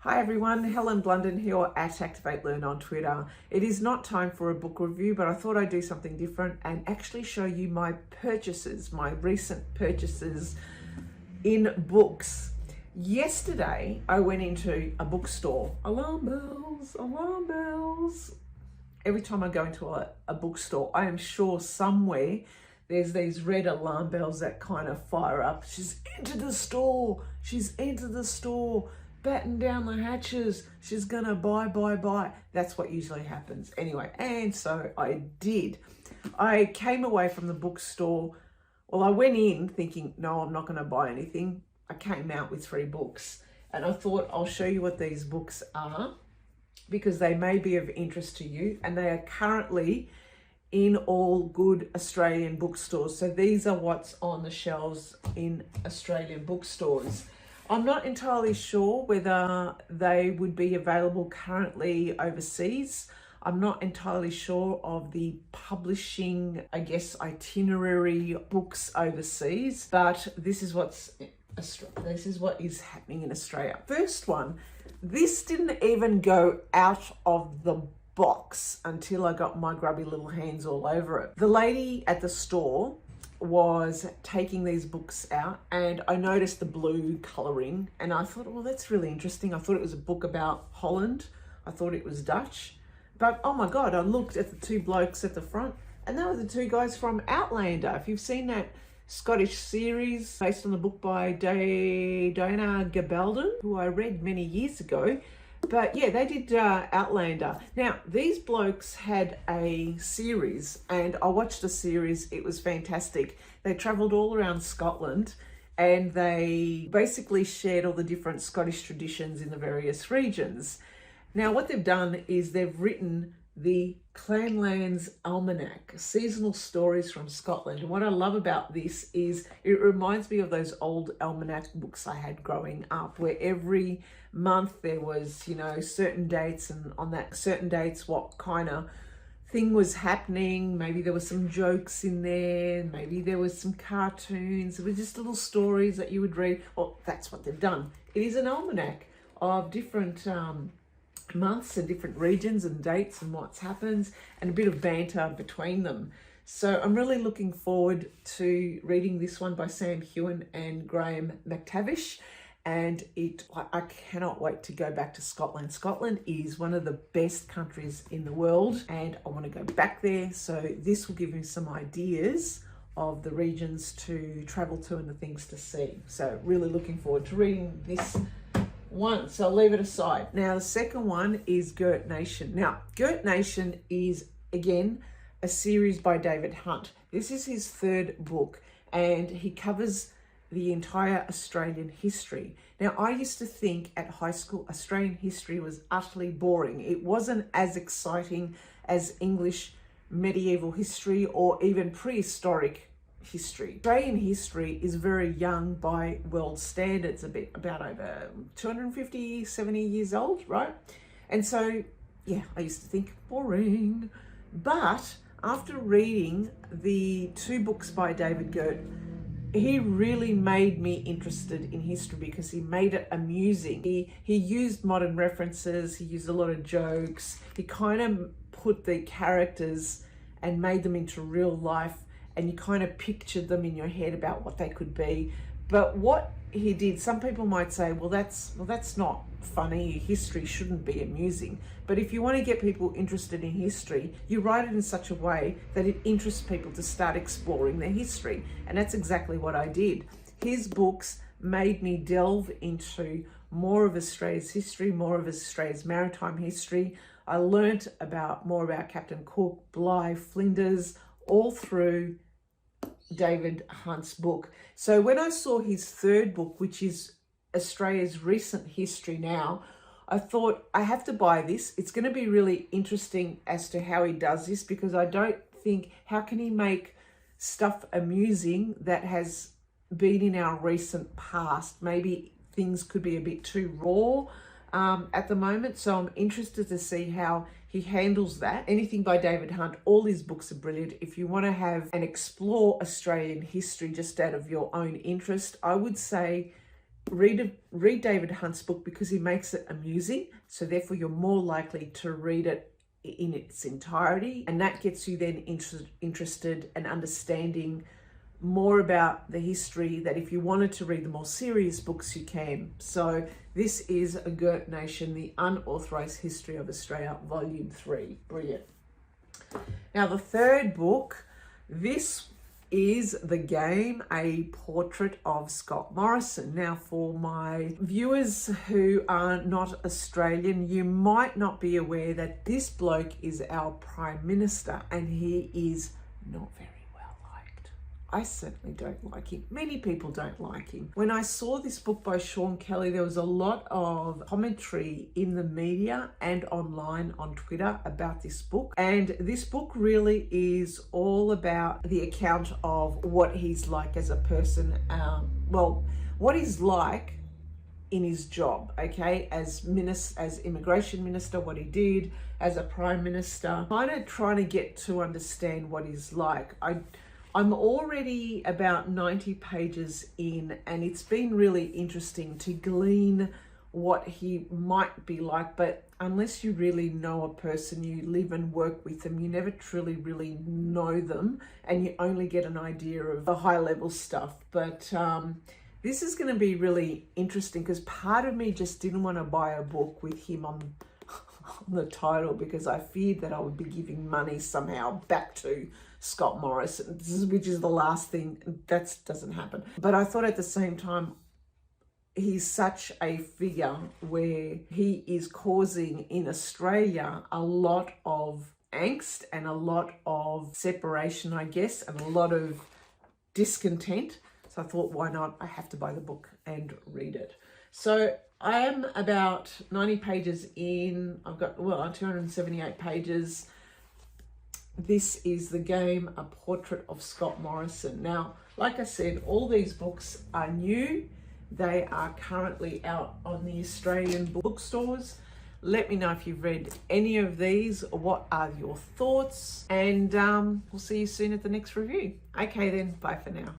Hi everyone, Helen Blunden here at Activate Learn on Twitter. It is not time for a book review, but I thought I'd do something different and actually show you my purchases, my recent purchases in books. Yesterday, I went into a bookstore. Alarm bells, alarm bells. Every time I go into a bookstore, I am sure somewhere there's these red alarm bells that kind of fire up. She's entered the store. She's entered the store. Batten down the hatches. She's gonna buy. That's what usually happens. Anyway, and so I did. I came away from the bookstore. Well, I went in thinking, no, I'm not gonna buy anything. I came out with 3 books and I thought I'll show you what these books are because they may be of interest to you, and they are currently in all good Australian bookstores. So these are what's on the shelves in Australian bookstores. I'm not entirely sure whether they would be available currently overseas. I'm not entirely sure of the publishing, I guess, itinerary books overseas, but this is what is happening in Australia. First one, this didn't even go out of the box until I got my grubby little hands all over it. The lady at the store was taking these books out and I noticed the blue colouring and I thought, well, that's really interesting. I thought it was a book about Holland. I thought it was Dutch. But oh my God, I looked at the 2 blokes at the front and they were the 2 guys from Outlander. If you've seen that Scottish series based on the book by Diana Gabaldon, who I read many years ago. But yeah, they did Outlander. Now, these blokes had a series and I watched the series. It was fantastic. They travelled all around Scotland and they basically shared all the different Scottish traditions in the various regions. Now, what they've done is they've written the Clanlands Almanac, seasonal stories from Scotland. And what I love about this is it reminds me of those old almanac books I had growing up, where every month there was, certain dates, and on that certain dates, what kind of thing was happening. Maybe there was some jokes in there, maybe there was some cartoons. It was just little stories that you would read. Well, that's what they've done. It is an almanac of different months and different regions and dates and what's happened, and a bit of banter between them. So I'm really looking forward to reading this one by Sam Hewen and Graham McTavish. And I cannot wait to go back to Scotland. Scotland is one of the best countries in the world and I want to go back there. So this will give me some ideas of the regions to travel to and the things to see. So really looking forward to reading this one. So I'll leave it aside. Now, the second one is Gert Nation. Now, Gert Nation is, again, a series by David Hunt. This is his 3rd book and he covers the entire Australian history. Now, I used to think at high school Australian history was utterly boring. It wasn't as exciting as English medieval history or even prehistoric history. Australian history is very young by world standards, about over 250, 70 years old, right? And so, yeah, I used to think boring. But after reading the 2 books by David Girt, he really made me interested in history because he made it amusing. He used modern references, he used a lot of jokes, he kind of put the characters and made them into real life, and you kind of pictured them in your head about what they could be. But what he did, some people might say, well, that's not funny. History shouldn't be amusing. But if you want to get people interested in history, you write it in such a way that it interests people to start exploring their history. And that's exactly what I did. His books made me delve into more of Australia's history, more of Australia's maritime history. I learnt more about Captain Cook, Bligh, Flinders, all through David Hunt's book. So when I saw his 3rd book, which is Australia's recent history now, I thought I have to buy this. It's going to be really interesting as to how he does this, because I don't think, how can he make stuff amusing that has been in our recent past? Maybe things could be a bit too raw at the moment. So I'm interested to see how he handles that. Anything by David Hunt, all his books are brilliant. If you want to have and explore Australian history just out of your own interest, I would say read David Hunt's book because he makes it amusing. So therefore you're more likely to read it in its entirety. And that gets you then interested and understanding more about the history, that if you wanted to read the more serious books, you can. So this is a Gert Nation, The Unauthorized History of Australia, Volume 3. Brilliant. Now the third book, this is The Game, a portrait of Scott Morrison. Now for my viewers who are not Australian, you might not be aware that this bloke is our Prime Minister and he is not very well liked. I certainly don't like him. Many people don't like him. When I saw this book by Sean Kelly, there was a lot of commentary in the media and online on Twitter about this book. And this book really is all about the account of what he's like as a person. What he's like in his job, okay, as immigration minister, what he did as a prime minister, kind of trying to get to understand what he's like. I'm already about 90 pages in, and it's been really interesting to glean what he might be like, but unless you really know a person, you live and work with them, you never truly really know them, and you only get an idea of the high level stuff. But this is going to be really interesting because part of me just didn't want to buy a book with him on the title because I feared that I would be giving money somehow back to Scott Morrison, which is the last thing. That doesn't happen. But I thought at the same time, he's such a figure where he is causing in Australia a lot of angst and a lot of separation, I guess, and a lot of discontent. So I thought, why not? I have to buy the book and read it. So I am about 90 pages in. I've got, 278 pages. This is The Game, a portrait of Scott Morrison. Now, like I said, all these books are new. They are currently out on the Australian bookstores. Let me know if you've read any of these, or what are your thoughts, and we'll see you soon at the next review. Okay then, bye for now.